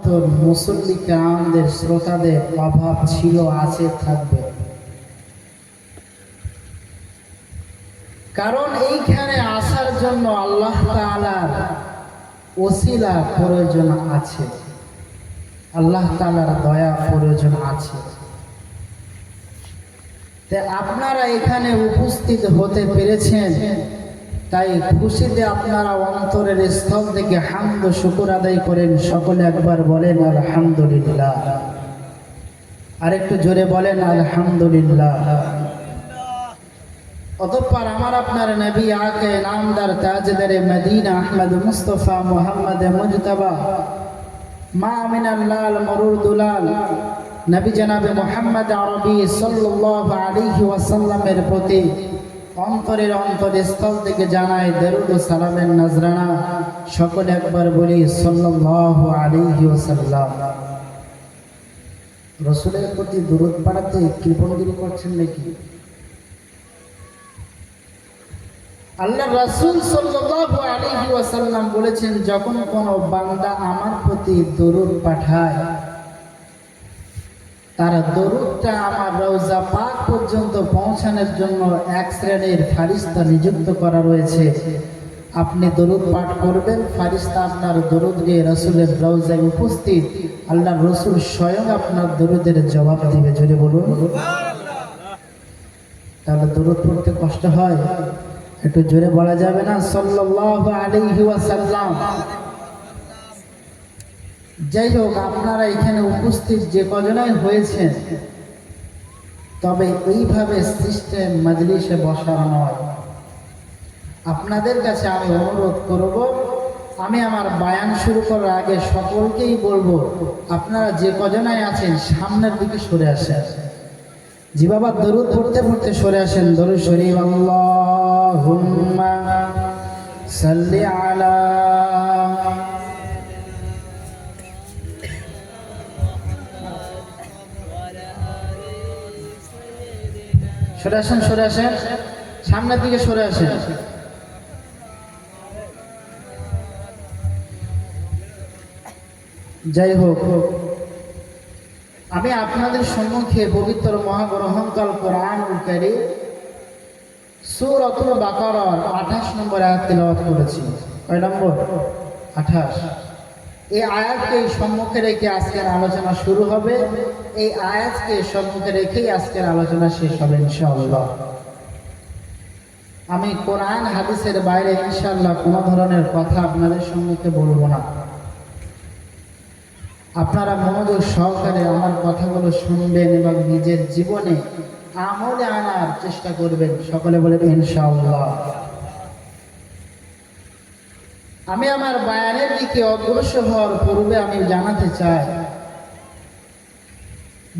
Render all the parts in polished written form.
উত্তর মুসল্লি কিরামদের শ্রোতাদের অভাব ছিল, আছে, থাকবে। কারণ এইখানে আসার জন্য আল্লাহ তাআলার ওসিলা প্রয়োজন আছে, আল্লাহ তাআলার দয়া প্রয়োজন আছে। তাই আপনারা এখানে উপস্থিত হতে পেরেছেন, তাই খুশিতে আপনারা অন্তরের স্থল থেকে হামদ ও শুকর আদায় করেন। সকলে একবার বলেন আলহামদুলিল্লাহ, আরেকটু জোরে বলেন আলহামদুলিল্লাহ। অতঃপর আমার আপনার নবী আকে নামদার তাজদারে মদিনা আহমদ মুস্তফা মুহাম্মদ মুজতবা মা আমিনাল্লাহ মরুর দুলাল নবী জনাবে মুহাম্মদ আরবি সাল্লাল্লাহু আলাইহি ওয়াসাল্লামের প্রতি অন্তরের অন্তরস্থল থেকে জানাই দরুদ ও সালামের নজরানা। সকলে একবার বলি সাল্লাল্লাহু আলাইহি ওয়াসাল্লাম। রাসূলের প্রতি দরুদ পড়াতে কৃপণগিরি করছেন নাকি? আল্লাহ রাসূল সাল্লাল্লাহু আলাইহি ওয়াসাল্লাম বলেছেন, যখন কোনো বান্দা আমার প্রতি দরুদ পাঠায়, তার দরুদটা আমার রওজা পাক পর্যন্ত পৌঁছানোর জন্য এক শ্রেণীর ফারিস্তা নিযুক্ত করা রয়েছে। আপনি দরুদ পাঠ করবেন, ফারিস্তা আপনার দরুদ দিয়ে রাসূলের রওজায় উপস্থিত আল্লাহর রাসূল স্বয়ং আপনার দরুদের জবাব দিবে। জোরে বলুন সুবহানাল্লাহ। তাহলে দরুদ পড়তে কষ্ট হয়? একটু জোরে বলা যাবে না সাল্লাল্লাহু আলাইহি ওয়াসাল্লাম? যাই হোক, আপনারা এখানে উপস্থিত যে কজনাই হয়েছেন, তবে এইভাবে সিস্টেম মজলিসে বসার নয়। আপনাদের কাছে আমি অনুরোধ করব, আমি আমার বায়ান শুরু করার আগে সকলকেই বলবো, আপনারা যে কজনাই আছেন সামনের দিকে সরে আসেন। জি বাবা, দরুদ পড়তে পড়তে সরে আসেন। দরুদ শরীফ আল্লাহুম্মা সাল্লি আলা সরে আসেন, সরে আসেন, সামনের দিকে সরে আসেন। যাই হোক, আমি আপনাদের সম্মুখে পবিত্র মহাগ্রন্থ কোরআনুল কারীম সূরাতুল বাকারার 28 নম্বর আয়াত তেলাওয়াত করেছি। কয় নম্বর? 28। এই আয়াতকে সম্মুখে রেখে আজকের আলোচনা শুরু হবে। এই আয়াতকে সম্মুখে রেখেই আজকের আলোচনা শেষ হবে ইনশাআল্লাহ। আমি কোরআন হাদিসের বাইরে ইনশাআল্লাহ কোনো ধরনের কথা আপনাদের সম্মুখে বলবো না। আপনারা মনোযোগ সহকারে আমার কথাগুলো শুনবেন এবং নিজের জীবনে আমলে আনার চেষ্টা করবেন। সকলে বলেন ইনশাআল্লাহ। আমি আমার বায়ানের দিকে অগ্রসর হওয়ার পূর্বে আমি জানাতে চাই,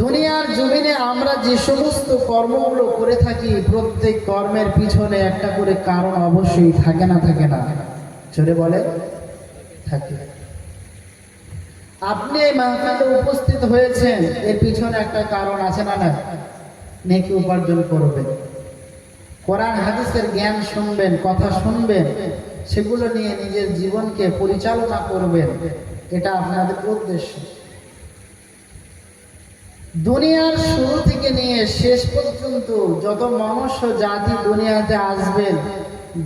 দুনিয়ার জমিনে আমরা যে সমস্ত কর্মগুলো করে থাকি, প্রত্যেক কর্মের পিছনে একটা করে কারণ অবশ্যই থাকে না? থাকে না? জোরে বলে থাকে। আপনি এই মাহফিলে উপস্থিত হয়েছেন, এর পিছনে একটা কারণ আছে না? না, নেকি উপার্জন করবেন, কোরআন হাদিসের জ্ঞান শুনবেন, কথা শুনবেন, সেগুলো নিয়ে নিজের জীবনকে পরিচালনা করবেন, এটা আপনাদের উদ্দেশ্য। দুনিয়ার শুরু থেকে নিয়ে শেষ পর্যন্ত যত মনুষ্য জাতি দুনিয়াতে আসবেন,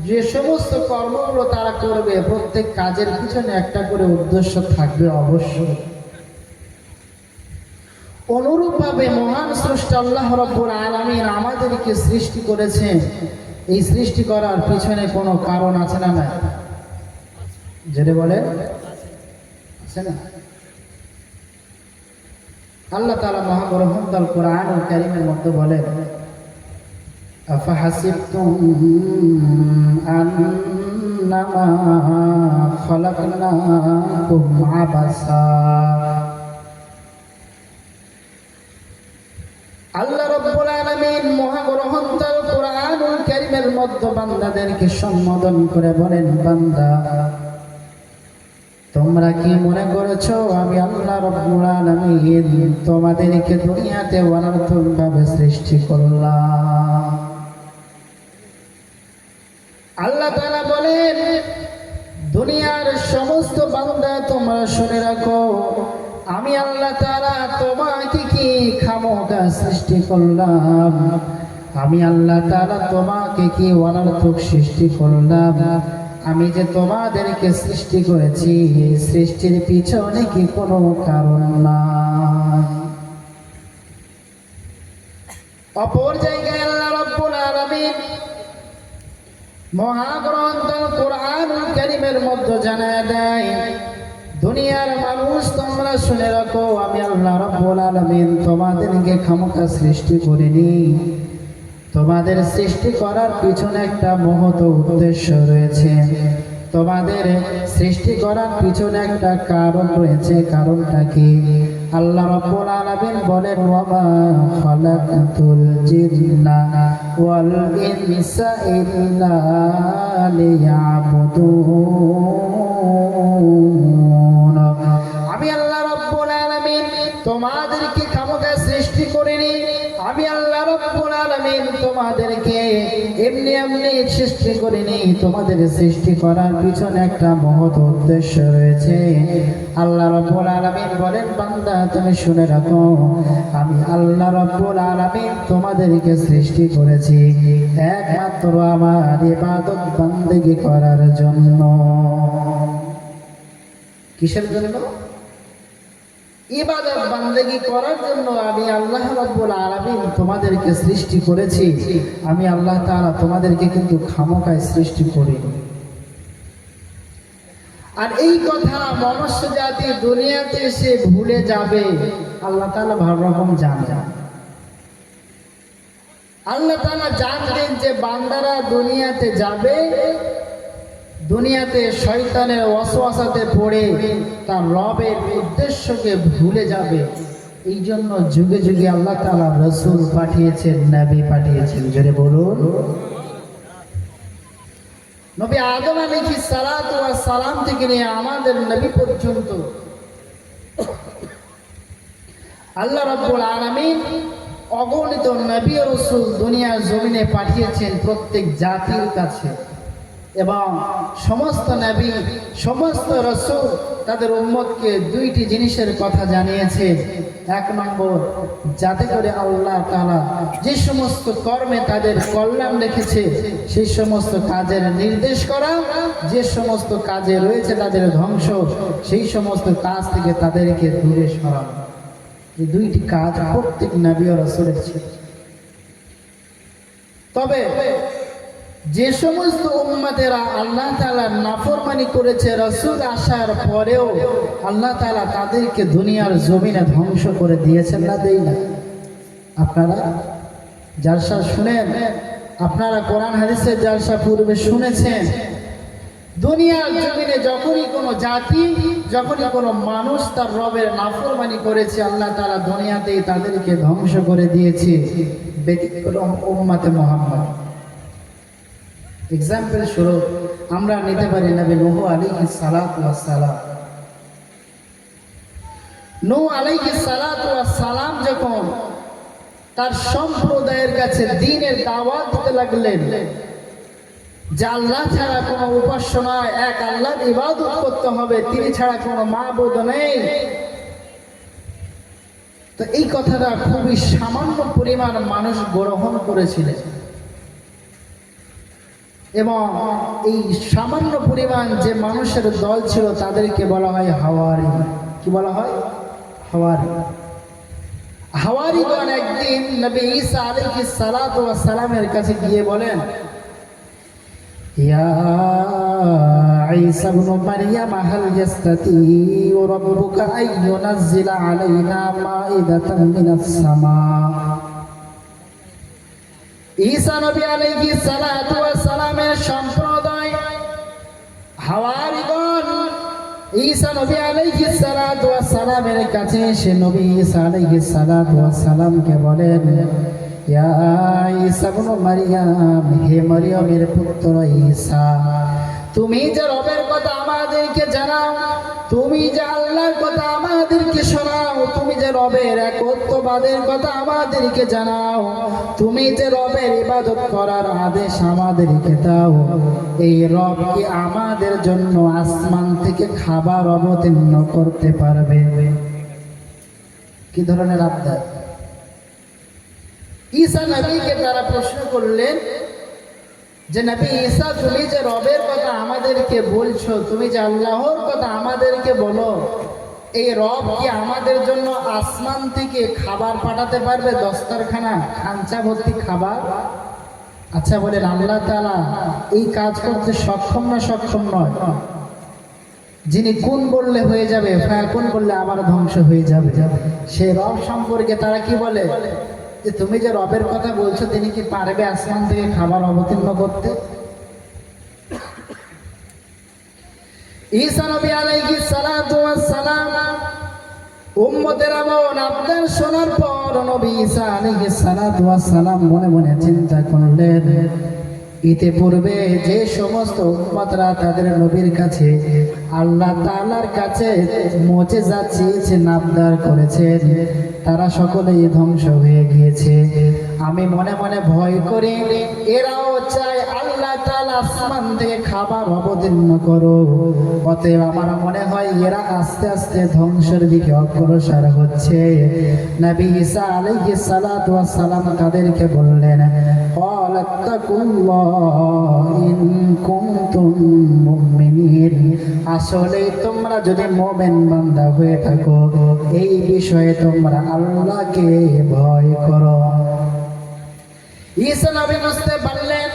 যে সমস্ত কর্মগুলো তারা করবে, প্রত্যেক কাজের পিছনে একটা করে উদ্দেশ্য থাকবে অবশ্যই। অনুরূপভাবে মহান স্রষ্টা আল্লাহ রাব্বুল আলামিন আমাদেরকে সৃষ্টি করেছেন। এই সৃষ্টি করার পিছনে কোনো কারণ আছে না? না, যেটা বলে আছে না? আল্লাহ তাআলা মহাগ্রন্থ কোরআনুল কারীমের মধ্যে বলেন, আফাহাসিবতুম আন্নামা খালাকনাকুম আবাসা। আল্লাহ রাব্বুল আলামিন মহাগ্রন্থ কোরআনুল কারীমের মধ্যে বান্দাদেরকে সম্বোধন করে বলেন, বান্দা তোমরা কি মনে করেছো আমি আল্লাহ রাব্বুল আলামিন তোমাদেরকে দুনিয়াতে অনর্থকভাবে সৃষ্টি করলাম? আল্লাহ তাআলা বলেন, দুনিয়ার সমস্ত বান্দা তোমরা শুনে রাখো, আমি আল্লাহ তাআলা তোমাকে কি খামোকা সৃষ্টি করলাম? আমি আল্লাহ তাআলা তোমাকে কি অনর্থক সৃষ্টি করলাম? আমি যে তোমাদেরকে সৃষ্টি করেছি, এই সৃষ্টির পিছনে কি কোনো কারণ নাই? অপর জায়গায় আল্লাহ রাব্বুল আলামিন মহাগ্রন্থ কুরআনুল কারীমের মধ্যে জানায় দেয়, দুনিয়ার মানুষ তোমরা শুনে রাখো, আমি আল্লাহ রাব্বুল আলামিন তোমাদেরকে খামোকা সৃষ্টি করিনি। তোমাদের সৃষ্টি করার পিছনে একটা মহৎ উদ্দেশ্য রয়েছে। তোমাদের সৃষ্টি করার পিছনে একটা কারণ রয়েছে। কারণটা কি? আল্লাহ রাব্বুল আলামিন বলেন, ওয়ামা খালাকাতুল জিন্না ওয়াল ইনসা ইল্লা লিয়াবুদুন। আমি আল্লাহ রাব্বুল আলামিন তোমাদেরকে খামোকা সৃষ্টি করিনি। আমি আল্লাহ রাব্বুল আলামিন তোমাদেরকে এমনি এমনি সৃষ্টি করিনি। তোমাদের সৃষ্টি করার পিছনে একটা মহৎ উদ্দেশ্য রয়েছে। আল্লাহ রাব্বুল আলামিন বলেন, বান্দা তুমি শুনে রাখো, আমি আল্লাহ রাব্বুল আলামিন তোমাদেরকে সৃষ্টি করেছি একমাত্র আমার ইবাদত বান্দেগি করার জন্য। কিসের জন্য? ইবাদত বান্দেগি করার জন্য আমি আল্লাহ রাব্বুল আলামিন তোমাদেরকে সৃষ্টি করেছি। আমি আল্লাহ তাআলা তোমাদেরকে কিন্তু খামোকায় সৃষ্টি করিনি। আর এই কথা মনুষ্য জাতি দুনিয়াতে এসে ভুলে যাবে, আল্লাহ তাআলা ভালো রকম জানেন। আল্লাহ তাআলা জানতেন যে বান্দারা দুনিয়াতে যাবে, দুনিয়াতে শয়তানের ওয়াসওয়াসাতে পড়ে তার রবের উদ্দেশ্যকে ভুলে যাবে। এই জন্য যুগে যুগে আল্লাহ তাআলা রাসূল পাঠিয়েছেন, নবী পাঠিয়েছেন। জোরে বলুন। নবী আদম আলাইহিস সালাতু ওয়াস সালাম থেকে নিয়ে আমাদের নবী পর্যন্ত আল্লাহ রাব্বুল আলামিন অগণিত নবী ও রাসূল দুনিয়ার জমিনে পাঠিয়েছেন প্রত্যেক জাতির কাছে। এবং সমস্ত নবী, সমস্ত রাসূল তাদের উম্মতকে দুইটি জিনিসের কথা জানিয়েছে। এক নম্বর, যাতে করে আল্লাহ তাআলা যে সমস্ত কর্মে তাদের কল্যাণ রেখেছে সেই সমস্ত কাজের নির্দেশ করা, যে সমস্ত কাজে রয়েছে তাদের ধ্বংস সেই সমস্ত কাজ থেকে তাদেরকে দূরে সরানো। এই দুইটি কাজ প্রত্যেক নবী ও রাসূলের ছিল। তবে যে সমস্ত উম্মতেরা আল্লাহ তাআলার নাফরমানি করেছে, রাসূল আসার পরেও আল্লাহ তাআলা তাদেরকে দুনিয়ার জমিনে ধ্বংস করে দিয়েছেন না, দেই না? আপনারা জালসা শুনেন, আপনারা কোরআন হাদিসের জালসা পূর্বে শুনেছেন। দুনিয়ার জমিনে যখনই কোনো জাতি, যখনই কোনো মানুষ তার রবের নাফরমানি করেছে, আল্লাহ তাআলা দুনিয়াতেই তাদেরকে ধ্বংস করে দিয়েছে। ব্যতিক্রম উম্মতে মুহাম্মদ। এক্সাম্পল স্বরূপ আমরা নিতে পারি নবী নূহ আলাইহিস সালাতু ওয়াস সালাম। নূহ আলাইহিস সালাতু ওয়াস সালাম যখন তার সম্প্রদায়ের কাছে দ্বীনের দাওয়াত দিতে লাগলেন যে আল্লাহ ছাড়া কোনো উপাস্য নয়, এক আল্লাহর ইবাদত করতে হবে, তিনি ছাড়া কোনো মাবুদ নেই, তো এই কথাটা খুবই সামান্য পরিমাণ মানুষ গ্রহণ করেছিলেন। এবং এই সামান্য পরিমাণ যে মানুষের দল ছিল তাদেরকে বলা হয় হাওয়ারি। কি বলা হয়? হাওয়ারি। হাওয়ারিগণ একদিন নবী ঈসা আলাইহিস সালাতু ওয়াস সালামের কাছে গিয়ে বলেন, ইয়া ঈসা ইবনে মারইয়াম হাল ইয়াস্তাতিউ রাব্বুকা আন ইউনাজ্জিলা আলাইনা মাইদাতাম মিনাস সামা। ঈসা নবী আলাইহিস সালাতু ওয়াস সালামের সম্প্রদায় হাওয়ারিগণ ঈসা নবী আলাইহিস সালাতু ওয়াস সালামের কাছে এসে নবী ঈসা আলাইহিস সালাতু ওয়াস সালামকে বলেন, ইয়া ঈসা ইবনে মারইয়াম, হে মরিয়মের পুত্র ঈসা, তুমি যে রবের কথা আমাদেরকে জানাও, তুমি যে আল্লাহর কথা আমাদেরকে শোনাও, তুমি যে রবের একত্ববাদের কথা আমাদেরকে জানাও, তুমি যে রবের ইবাদত করার আদেশ আমাদেরকে দাও, এই রব কি আমাদের জন্য আসমান থেকে খাবার অবতীর্ণ করতে পারবে? কি ধরনের আবদার? ঈসা নবীকে তারা প্রশ্ন করলেন যে নবী ঈসা, তুমি যে রবের কথা আমাদেরকে বলছো, তুমি যে আল্লাহর কথা আমাদেরকে বলো, এই রব কি আমাদের জন্য আসমান থেকে খাবার পাঠাতে পারবে? দস্তরখানা খাঞ্চা ভর্তি খাবার? আচ্ছা বলেন, আল্লাহ তাআলা এই কাজ করতে সক্ষম না সক্ষম নয়? যিনি কোন বললে হয়ে যাবে, কোন বললে আবার ধ্বংস হয়ে যাবে, সে রব সম্পর্কে তারা কি বলে যে তুমি যে রবের কথা বলছো, তিনি কি পারবে আসমান থেকে খাবার অবতীর্ণ করতে? ঈসা নবী আলাইহিস সালাতু ওয়াস সালাম উম্মতেরা মন আবদার শোনার পর নবী ঈসা আলাইহিস সালাতু ওয়াস সালাম মনে মনে চিন্তা করলেন, ইতিপূর্বে যে সমস্ত উম্মতরা তাদের নবীর কাছে আল্লাহ তাআলার কাছে মুজিজা চেয়েছে, আবদার করেছেন, তারা সকলেই ধ্বংস হয়ে গিয়েছে। আমি মনে মনে ভয় করি এরাও চায় আল্লাহ তাআলা আসমান থেকে খাবার অবতীর্ণ করো। অতএব আমার মনে হয় এরা আস্তে আস্তে ধ্বংসের দিকে অগ্রসর হচ্ছে। নবী ঈসা আলাইহিস সালাতু ওয়াস সালাম তাদেরকে বললেন, ইন কুনতুম মুমিনিন, আসলে তোমরা যদি মুমিন বান্দা হয়ে থাকো, এই বিষয়ে তোমরা আল্লাহকে ভয় করো। ঈসা নবী বুঝতে পারলেন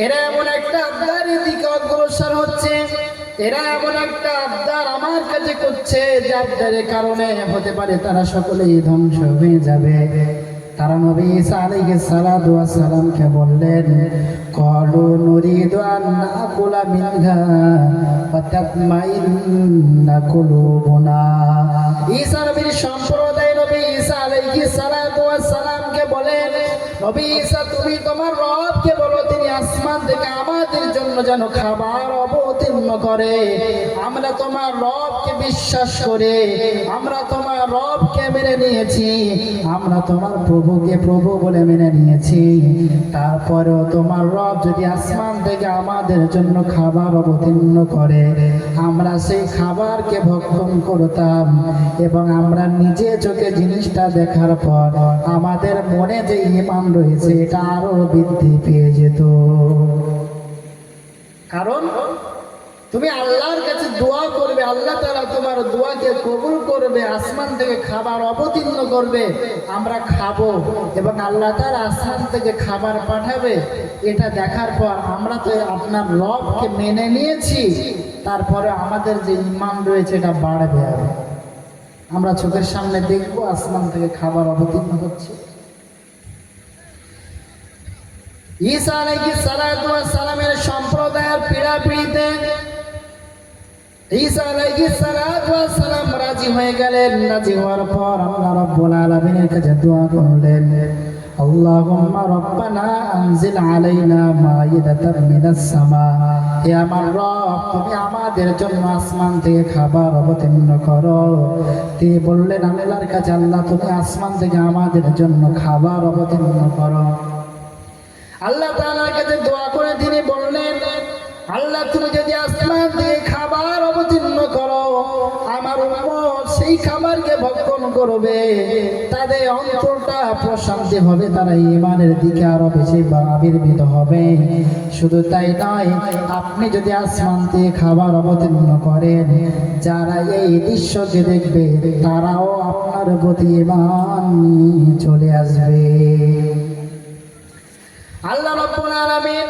এরা এমন একটা আবদারের দিকে অগ্রসর হচ্ছে, এরা এমন একটা আবদার আমার কাছে করছে যে আবদারের কারণে হতে পারে তারা সকলেই ধ্বংস হয়ে যাবে। তারা নবী ঈসা আলাইহিস সালাতু ওয়াস সালামকে বললেন, ক্বালু নুরিদু আন নাকুলা মিনহা ফাতাতমাইন্না কুলুবুনা। ঈসা নবীর সম্প্রদায় নবী ঈসা আলাইহিস সালাতু ওয়াস সালামকে বলেন, নবী ঈসা তুমি তোমার রবকে বলো তিনি আসমান থেকে আমাদের জন্য যেন খাবার অবতীর্ণ করে। আমরা তোমার রবকে বিশ্বাস করে, আমরা তোমার রবকে মেনে নিয়েছি, আমরা তোমার প্রভুকে প্রভু বলে মেনে নিয়েছি। তারপরেও তোমার রব যদি আসমান থেকে আমাদের জন্য খাবার অবতীর্ণ করে, আমরা সেই খাবারকে ভক্ষণ করতাম এবং আমরা নিজে চোখে জিনিসটা দেখার পর আমাদের মনে যে ঈমান রয়েছে এটা আরো বৃদ্ধি পেয়ে যেত। কারণ তুমি আল্লাহর কাছে দোয়া করবে, আল্লাহ তাআলা তোমার দোয়াকে কবুল করবে, আসমান থেকে খাবার অবতীর্ণ করবে, আমরা খাবো এবং আল্লাহ তাআলা আসমান থেকে খাবার পাঠাবে। এটা দেখার পর আমরা তো আপনার রবকে মেনে নিয়েছি, তারপরে আমাদের যে ঈমান রয়েছে এটা বাড়বে। আমরা চোখের সামনে দেখবো আসমান থেকে খাবার অবতীর্ণ হচ্ছে। ঈসা আলাইহিস সালাতু ওয়াস সালামের সম্প্রদায়ের পীড়াপিড়িতে ঈসা আলাইহিস সালাতু ওয়াস সালাম রাজি হয়ে গেলেন। রাজি হওয়ার পর আল্লাহ রাব্বুল আলামিনের কাছে দোয়া করলেন, আল্লাহুম্মা রাব্বানা আনজিল আলাইনা মাইদাতাম মিনাস সামা। হে আমার রব, তুমি আমাদের জন্য আসমান থেকে খাবার অবতীর্ণ করো। তিনি বললেন আল্লাহর কাছে, আল্লাহ তুমি আসমান থেকে আমাদের জন্য খাবার অবতীর্ণ করো। আল্লাহ তাআলার কাছে দোয়া করে তিনি বললেন, আল্লাহ তুমি যদি আসমান থেকে খাবার অবতীর্ণ করো, আমার উম্মত সেই খাবারকে ভক্ষণ করবে, তাদের অন্তরটা প্রশান্তি হবে, তারা ঈমানের দিকে আরো বেশি আবির্ভূত হবে। শুধু তাই নয়, আপনি যদি আসমান থেকে খাবার অবতীর্ণ করেন, যারা এই দৃশ্যকে দেখবে তারাও আপনার প্রতি ঈমান নিয়ে চলে আসবে। আল্লাহ রাব্বুল আলামিন